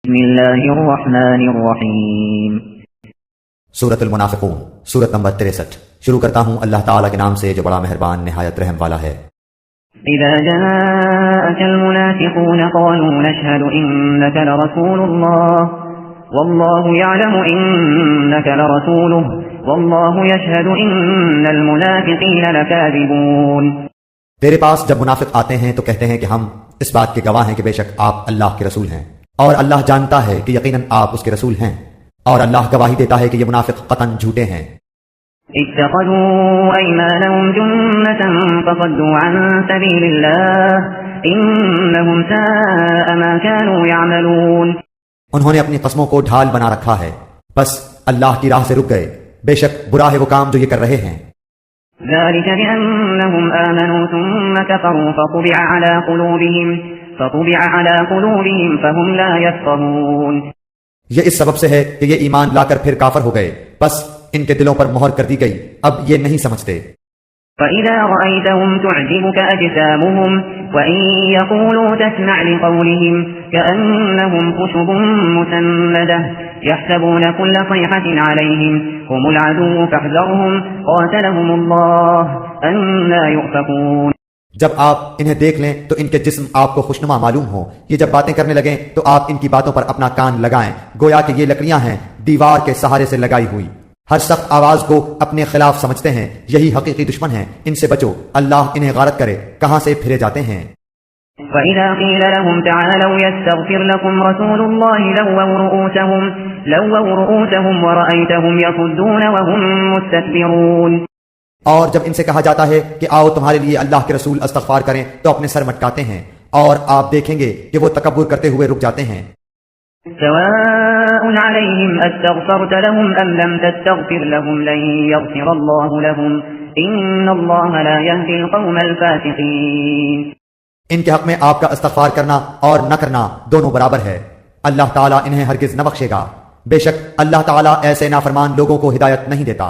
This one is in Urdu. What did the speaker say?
بسم اللہ الرحمن الرحیم۔ سورۃ المنافقون، سورت نمبر 63۔ شروع کرتا ہوں اللہ تعالیٰ کے نام سے جو بڑا مہربان نہایت رحم والا ہے۔ اذا جاءك المنافقون قالوا نشهد انك لرسول الله والله يعلم انك لرسوله والله يشهد ان المنافقين لكاذبون۔ تیرے پاس جب منافق آتے ہیں تو کہتے ہیں کہ ہم اس بات کے گواہ ہیں کہ بے شک آپ اللہ کے رسول ہیں، اور اللہ جانتا ہے کہ یقیناً آپ اس کے رسول ہیں، اور اللہ گواہی دیتا ہے کہ یہ منافق قطعاً جھوٹے ہیں۔ اتخذوا ايمانهم جنة فصدوا عن سبيل الله انهم ساء ما كانوا يعملون۔ انہوں نے اپنی قسموں کو ڈھال بنا رکھا ہے، بس اللہ کی راہ سے رک گئے، بے شک برا ہے وہ کام جو یہ کر رہے ہیں۔ ذلك بأنهم آمنوا ثم كفروا فطبع على قلوبهم فهم لا يفقهون۔ یہ اس سبب سے ہے کہ یہ ایمان لا کر پھر کافر ہو گئے، بس ان کے دلوں پر مہر کر دی گئی، اب یہ نہیں سمجھتے۔ فإذا رأيتهم تعجبك أجسامهم وإن يقولوا تسمع لقولهم كأنهم خشب مسندة يحسبون كل صيحة عليهم هم العدو فاحذرهم قاتلهم الله أنى يؤفكون۔ جب آپ انہیں دیکھ لیں تو ان کے جسم آپ کو خوشنما معلوم ہو، یہ جب باتیں کرنے لگیں تو آپ ان کی باتوں پر اپنا کان لگائیں، گویا کہ یہ لکڑیاں ہیں دیوار کے سہارے سے لگائی ہوئی، ہر سخت آواز کو اپنے خلاف سمجھتے ہیں، یہی حقیقی دشمن ہیں، ان سے بچو، اللہ انہیں غارت کرے کہاں سے پھرے جاتے ہیں۔ وَإِذَا قِيلَ لَهُمْ تَعَالَوْا يَسْتَغْفِرْ لَكُمْ رَسُولُ اللَّهِ لَوَّوْا رُؤُوسَهُمْ وَرَأَيْتَهُمْ يَصُدُّونَ وَهُمْ مُسْتَكْبِرُونَ۔ اور جب ان سے کہا جاتا ہے کہ آؤ تمہارے لیے اللہ کے رسول استغفار کریں تو اپنے سر مٹکاتے ہیں، اور آپ دیکھیں گے کہ وہ تکبر کرتے ہوئے رک جاتے ہیں۔ سواء عليهم استغفرت لهم ام لم تستغفر لهم لن يغفر الله لهم ان الله لا يهدي القوم الفاسقين۔ ان کے حق میں آپ کا استغفار کرنا اور نہ کرنا دونوں برابر ہے، اللہ تعالیٰ انہیں ہرگز نہ بخشے گا، بے شک اللہ تعالیٰ ایسے نافرمان لوگوں کو ہدایت نہیں دیتا۔